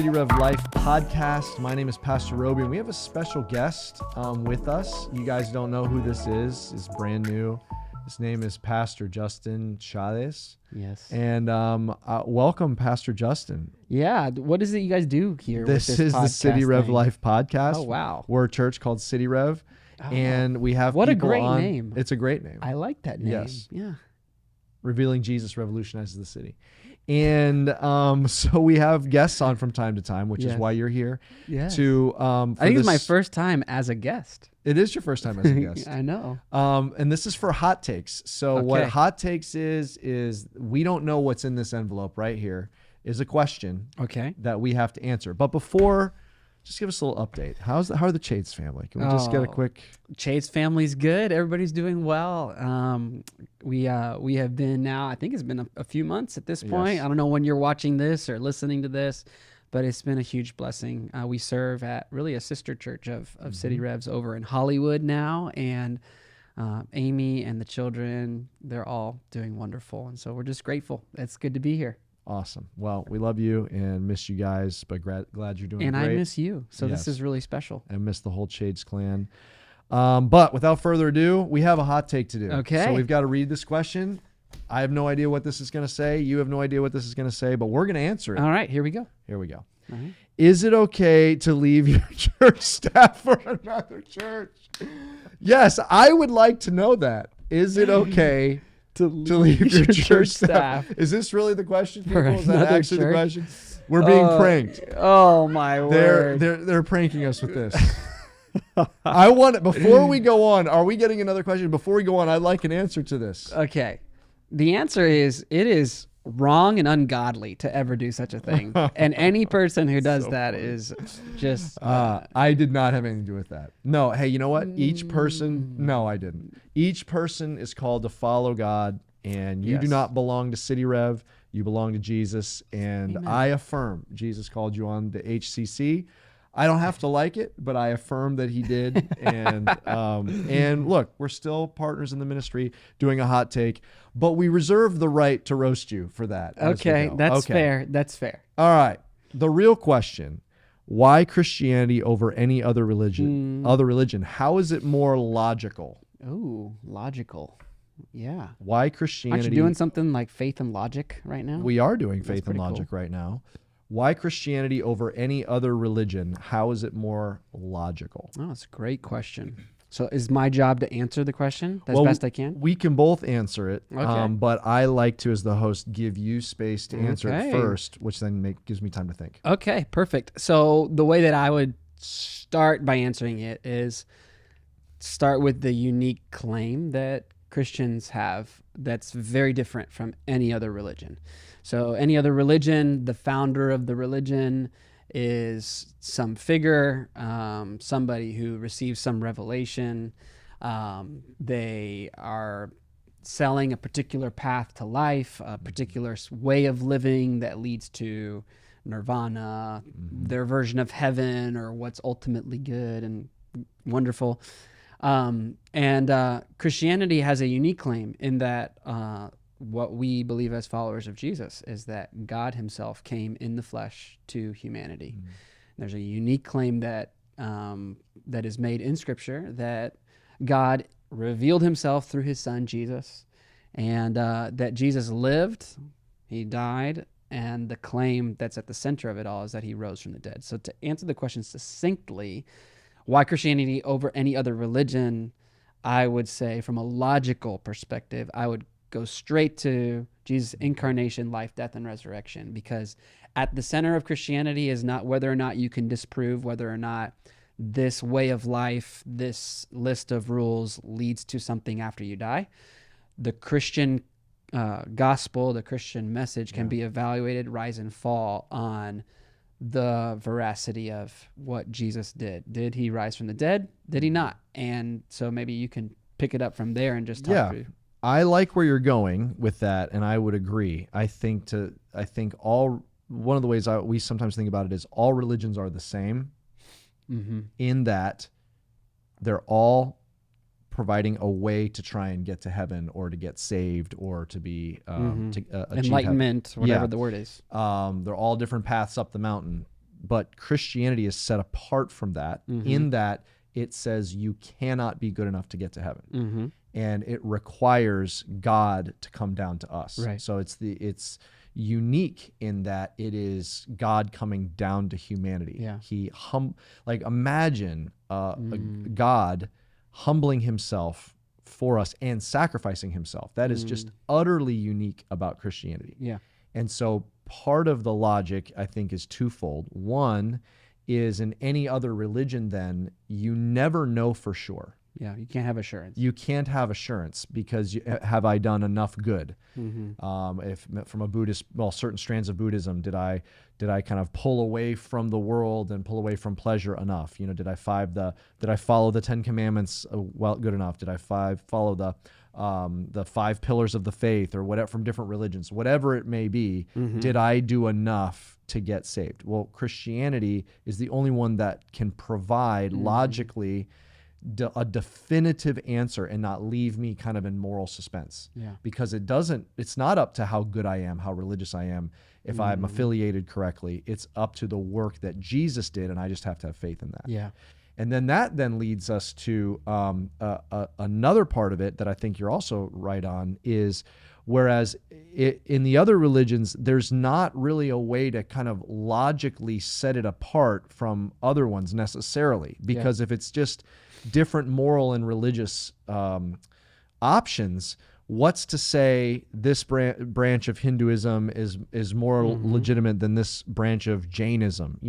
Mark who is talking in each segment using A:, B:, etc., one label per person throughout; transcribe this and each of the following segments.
A: City Rev Life podcast. My name is Pastor Robey, and we have a special guest with us. You guys don't know who this is. It's brand new. His name is Pastor Justin Chavez.
B: Yes.
A: And welcome, Pastor Justin.
B: Yeah. What is it you guys do here?
A: This
B: with
A: is the City Rev
B: thing?
A: Life podcast.
B: Oh, wow.
A: We're a church called City Rev, and we have
B: what a
A: people
B: great
A: on.
B: name.
A: It's a great name.
B: I like that name.
A: Yes.
B: Yeah.
A: Revealing Jesus revolutionizes the city. And so we have guests on from time to time, which is why you're here.
B: Yes.
A: I
B: think it's my first time as a guest.
A: It is your first time as a guest.
B: I know.
A: And this is for hot takes. So what hot takes is we don't know what's in this envelope right here is a question that we have to answer. But before, just give us a little update. How are the Chades family? Can we just get a quick...
B: Chades family's good. Everybody's doing well. We have been now, I think it's been a few months at this point.
A: Yes.
B: I don't know when you're watching this or listening to this, but it's been a huge blessing. We serve at really a sister church of City Revs over in Hollywood now, and Amy and the children, they're all doing wonderful. And so we're just grateful. It's good to be here.
A: Awesome. Well, we love you and miss you guys, but glad you're doing
B: and
A: great.
B: I miss you. So
A: Yes.
B: this is really special.
A: And miss the whole Chades clan. But without further ado, we have a hot take to do.
B: Okay.
A: So we've got to read this question. I have no idea what this is going to say. You have no idea what this is going to say, but we're going to answer it.
B: All right, here we go.
A: Here we go.
B: All right.
A: Is it okay to leave your church staff for another church? Yes, I would like to know that. Is it okay to leave your church staff? Is this really the question, people? Is that actually the question? We're being pranked.
B: Oh my word.
A: They're pranking us with this. I want it before we go on. Are we getting another question? Before we go on, I'd like an answer to this.
B: Okay. The answer is it is wrong and ungodly to ever do such a thing. And any person who does that is just...
A: I did not have anything to do with that. No, hey, you know what? Each person... No, I didn't. Each person is called to follow God, and you do not belong to City Rev. You belong to Jesus, and
B: Amen.
A: I affirm Jesus called you on the HCC. I don't have to like it, but I affirm that he did. And look, we're still partners in the ministry doing a hot take, but we reserve the right to roast you for that.
B: Okay, that's fair. That's fair.
A: All right. The real question, why Christianity over any other religion? How is it more logical?
B: Oh, logical. Yeah.
A: Why Christianity?
B: Aren't you doing something like faith and logic right now?
A: We are doing faith and logic right now. Why Christianity over any other religion? How is it more logical?
B: Oh, that's a great question. So is my job to answer the question as best I can?
A: We can both answer it,
B: Okay.
A: but I like to, as the host, give you space to answer it first, which then gives me time to think.
B: Okay, perfect. So the way that I would start by answering it is start with the unique claim that Christians have that's very different from any other religion. So any other religion, the founder of the religion is some figure, somebody who receives some revelation. They are selling a particular path to life, a particular way of living that leads to nirvana, their version of heaven, or what's ultimately good and wonderful. And Christianity has a unique claim in that what we believe as followers of Jesus is that God himself came in the flesh to humanity. There's a unique claim that that is made in Scripture that God revealed himself through his son, Jesus, and that Jesus lived, he died, and the claim that's at the center of it all is that he rose from the dead. So to answer the question succinctly, why Christianity over any other religion, I would say from a logical perspective, I would go straight to Jesus' incarnation, life, death, and resurrection, because at the center of Christianity is not whether or not you can disprove whether or not this way of life, this list of rules leads to something after you die. The Christian gospel, the Christian message can be evaluated, rise and fall on the veracity of what Jesus did. Did he rise from the dead? Did he not? And so maybe you can pick it up from there and just talk through.
A: I like where you're going with that, and I would agree. I think one of the ways we sometimes think about it is all religions are the same in that they're all providing a way to try and get to heaven or to get saved or to be achieve
B: enlightenment, whatever the word is.
A: They're all different paths up the mountain. but Christianity is set apart from that in that it says you cannot be good enough to get to heaven. And it requires God to come down to us.
B: Right.
A: So it's unique in that it is God coming down to humanity.
B: Yeah.
A: Imagine a God humbling himself for us and sacrificing himself. That is just utterly unique about Christianity.
B: Yeah.
A: And so part of the logic, I think, is twofold. One is, in any other religion, then you never know for sure.
B: Yeah, you can't have assurance.
A: You can't have assurance because have I done enough good? If from a Buddhist, certain strands of Buddhism, did I kind of pull away from the world and pull away from pleasure enough? Did I follow the 10 Commandments good enough? Did I follow the 5 pillars of the faith, or whatever, from different religions, whatever it may be? Did I do enough to get saved? Well, Christianity is the only one that can provide logically a definitive answer and not leave me kind of in moral suspense.
B: Yeah.
A: Because it's not up to how good I am, how religious I am, if I'm affiliated correctly. It's up to the work that Jesus did, and I just have to have faith in that.
B: Yeah.
A: And then that leads us to another part of it that I think you're also right on is, whereas in the other religions, there's not really a way to kind of logically set it apart from other ones necessarily, because if it's just different moral and religious options, what's to say this branch of Hinduism is more legitimate than this branch of Jainism?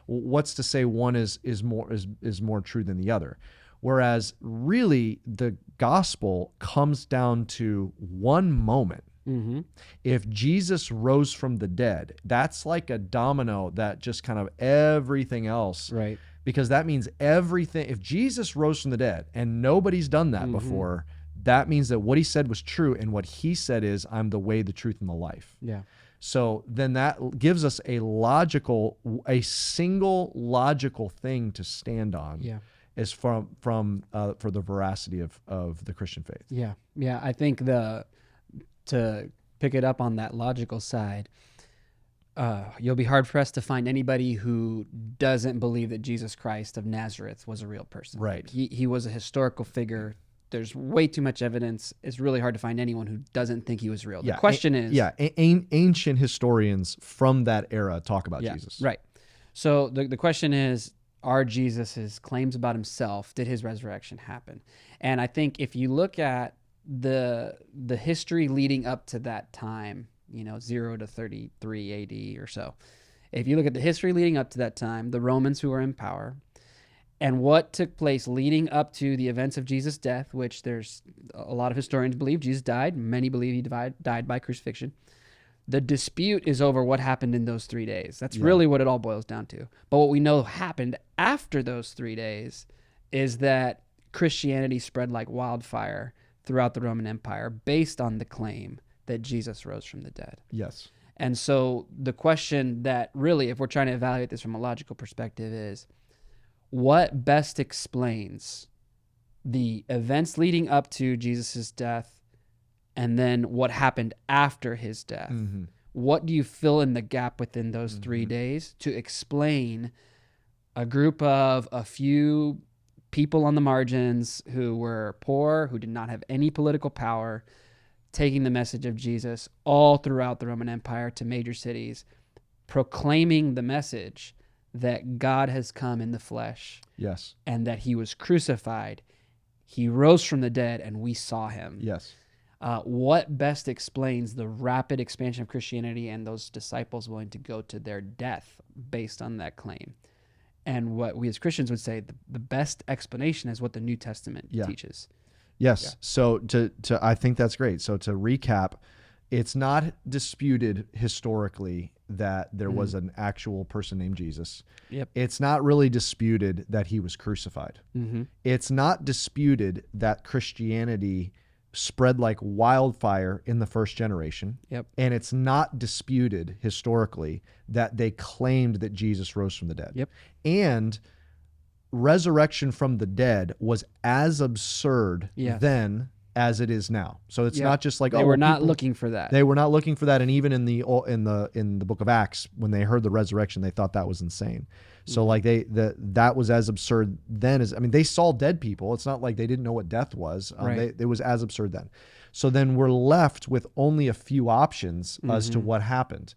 A: What's to say one is more true than the other? Whereas really the gospel comes down to one moment. If Jesus rose from the dead, that's like a domino that just kind of everything else.
B: Right.
A: Because that means everything. If Jesus rose from the dead and nobody's done that before, that means that what he said was true. And what he said is, I'm the way, the truth, and the life. Yeah. So then that gives us a single logical thing to stand on. Yeah. Is for the veracity of the Christian faith. Yeah.
B: Yeah. I think to pick it up on that logical side, you'll be hard pressed to find anybody who doesn't believe that Jesus Christ of Nazareth was a real person.
A: Right.
B: He was a historical figure. There's way too much evidence. It's really hard to find anyone who doesn't think he was real. The question is...
A: ancient historians from that era talk about Jesus.
B: Right. So the question is, are Jesus's claims about himself, did his resurrection happen? And I think if you look at the history leading up to that time, 0 to 33 AD or so, if you look at the history leading up to that time, the Romans who were in power, and what took place leading up to the events of Jesus' death, which there's a lot of historians believe Jesus died. Many believe he died by crucifixion. The dispute is over what happened in those 3 days. That's really what it all boils down to. But what we know happened after those 3 days is that Christianity spread like wildfire throughout the Roman Empire based on the claim that Jesus rose from the dead.
A: Yes.
B: And so the question that really, if we're trying to evaluate this from a logical perspective, is what best explains the events leading up to Jesus' death and then what happened after his death? What do you fill in the gap within those 3 days to explain a group of a few people on the margins who were poor, who did not have any political power, taking the message of Jesus all throughout the Roman Empire to major cities, proclaiming the message that God has come in the flesh.
A: Yes.
B: And that he was crucified, he rose from the dead, and we saw him.
A: Yes.
B: What best explains the rapid expansion of Christianity and those disciples willing to go to their death based on that claim? And what we as Christians would say, the best explanation is what the New Testament teaches.
A: Yes.
B: Yeah.
A: So to I think that's great. So to recap, it's not disputed historically that there was an actual person named Jesus.
B: Yep.
A: It's not really disputed that he was crucified. It's not disputed that Christianity spread like wildfire in the first generation.
B: Yep.
A: And it's not disputed historically that they claimed that Jesus rose from the dead.
B: Yep.
A: And resurrection from the dead was as absurd then as it is now. So it's
B: Yep.
A: not just like,
B: They were not looking for that.
A: They were not looking for that, and even in the book of Acts, when they heard the resurrection, they thought that was insane. So like that was as absurd then as, I mean, they saw dead people. It's not like they didn't know what death was.
B: Right.
A: It was as absurd then. So then we're left with only a few options as to what happened.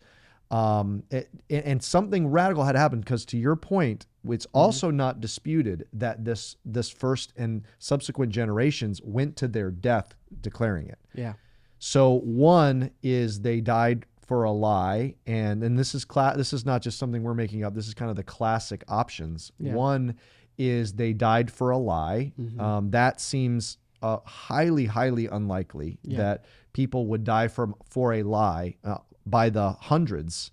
A: And something radical had happened, because to your point, it's also not disputed that this first and subsequent generations went to their death declaring it.
B: Yeah.
A: So one is they died for a lie, and this is this is not just something we're making up. This is kind of the classic options.
B: Yeah.
A: One is they died for a lie. That seems highly, highly unlikely that people would die for a lie by the hundreds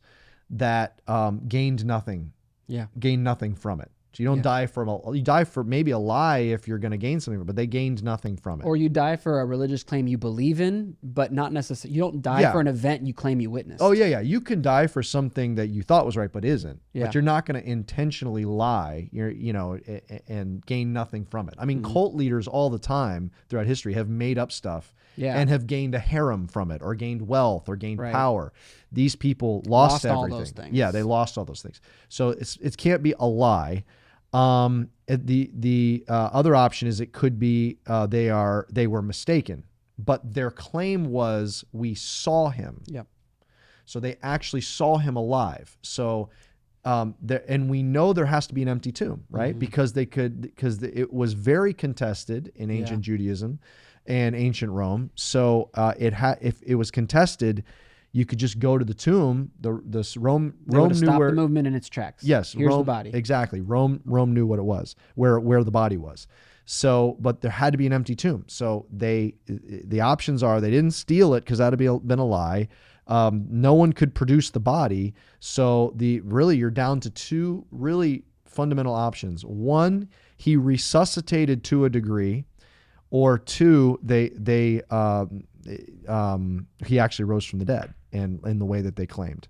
A: that gained nothing.
B: Yeah.
A: Gained nothing from it. So you don't die you die for maybe a lie if you're going to gain something, but they gained nothing from it.
B: Or you die for a religious claim you believe in, but not necessarily. You don't die for an event you claim you witnessed.
A: Oh yeah. You can die for something that you thought was right but isn't.
B: Yeah.
A: But you're not going to intentionally lie. And gain nothing from it. I mean, cult leaders all the time throughout history have made up stuff.
B: Yeah.
A: And have gained a harem from it, or gained wealth, or gained power. These people lost everything.
B: All those things.
A: Yeah, they lost all those things. So it can't be a lie. The other option is it could be they were mistaken, but their claim was we saw him.
B: Yep.
A: So they actually saw him alive. So and we know there has to be an empty tomb, right? Because it was very contested in ancient Judaism and ancient Rome. So if it was contested, you could just go to the tomb. Rome knew
B: stop
A: where
B: the movement in its tracks.
A: Yes,
B: here's
A: Rome,
B: the body.
A: Exactly. Rome knew what it was, where the body was. So, but there had to be an empty tomb. So the options are they didn't steal it because that'd been a lie. No one could produce the body. So you're down to two really fundamental options. One, he resuscitated to a degree, or two, he actually rose from the dead, and in the way that they claimed.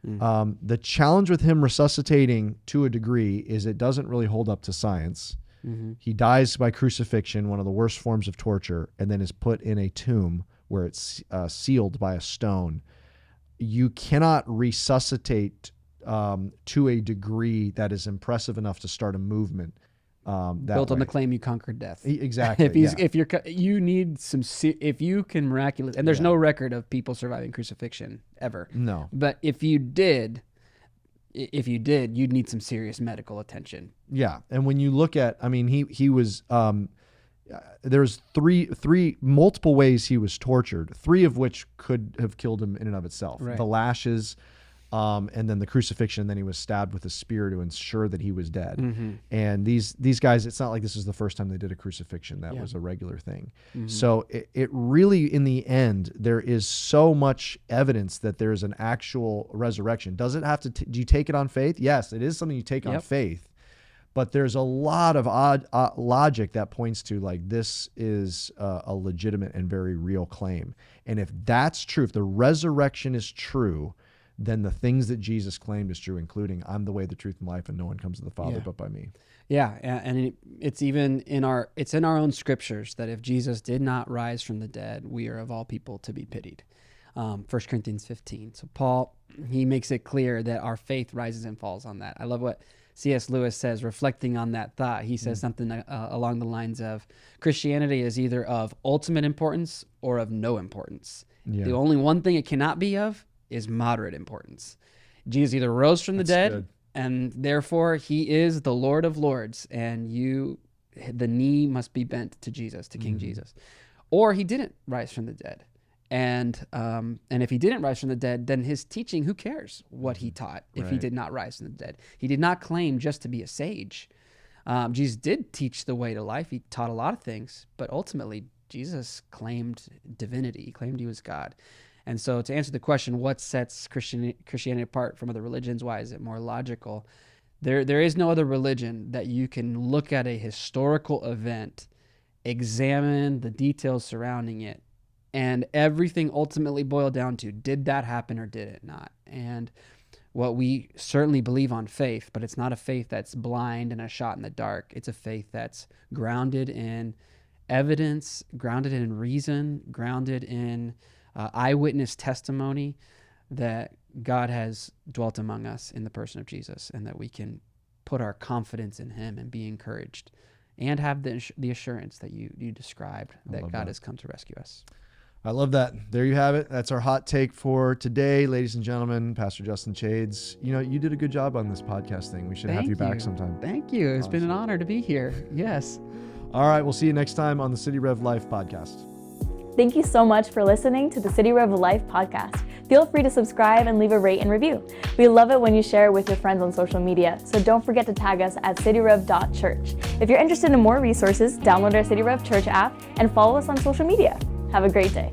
A: The challenge with him resuscitating to a degree is it doesn't really hold up to science. He dies by crucifixion, one of the worst forms of torture, and then is put in a tomb where it's sealed by a stone. You cannot resuscitate to a degree that is impressive enough to start a movement.
B: Built on the claim you conquered death.
A: Exactly.
B: If you can miraculous, and there's no record of people surviving crucifixion ever.
A: No.
B: But if you did, you'd need some serious medical attention.
A: Yeah. And when you look at, I mean, he was, there's three multiple ways he was tortured, three of which could have killed him in and of itself.
B: Right.
A: The lashes, and then the crucifixion, and then he was stabbed with a spear to ensure that he was dead. And these guys, it's not like this is the first time they did a crucifixion. That was a regular thing. So it really, in the end, there is so much evidence that there is an actual resurrection. Does it have to, do you take it on faith? Yes, it is something you take on faith. But there's a lot of odd logic that points to like this is a legitimate and very real claim. And if that's true, if the resurrection is true, then the things that Jesus claimed is true, including I'm the way, the truth, and life, and no one comes to the Father but by me.
B: Yeah, and it's even in our own scriptures that if Jesus did not rise from the dead, we are of all people to be pitied. 1 Corinthians 15. So Paul, he makes it clear that our faith rises and falls on that. I love what C.S. Lewis says, reflecting on that thought. He says something along the lines of, Christianity is either of ultimate importance or of no importance. Yeah. The only one thing it cannot be of is moderate importance. Jesus either rose from the dead, and therefore he is the Lord of Lords, and the knee must be bent to Jesus, to King Jesus. Or he didn't rise from the dead. And if he didn't rise from the dead, then his teaching, who cares what he taught if he did not rise from the dead? He did not claim just to be a sage. Jesus did teach the way to life. He taught a lot of things, but ultimately Jesus claimed divinity. He claimed he was God. And so to answer the question, what sets Christianity apart from other religions? Why is it more logical? There is no other religion that you can look at a historical event, examine the details surrounding it, and everything ultimately boiled down to, did that happen or did it not? And what we certainly believe on faith, but it's not a faith that's blind and a shot in the dark. It's a faith that's grounded in evidence, grounded in reason, grounded in eyewitness testimony that God has dwelt among us in the person of Jesus, and that we can put our confidence in him and be encouraged and have the assurance that you described, that God has come to rescue us.
A: I love that. There you have it. That's our hot take for today, ladies and gentlemen. Pastor Justin Chades, you did a good job on this podcast thing. We should have you back sometime.
B: Thank you. It's been an honor to be here. Yes.
A: All right. We'll see you next time on the City Rev Life podcast.
C: Thank you so much for listening to the City Rev Life podcast. Feel free to subscribe and leave a rate and review. We love it when you share it with your friends on social media, so don't forget to tag us at cityrev.church. If you're interested in more resources, download our City Rev Church app and follow us on social media. Have a great day.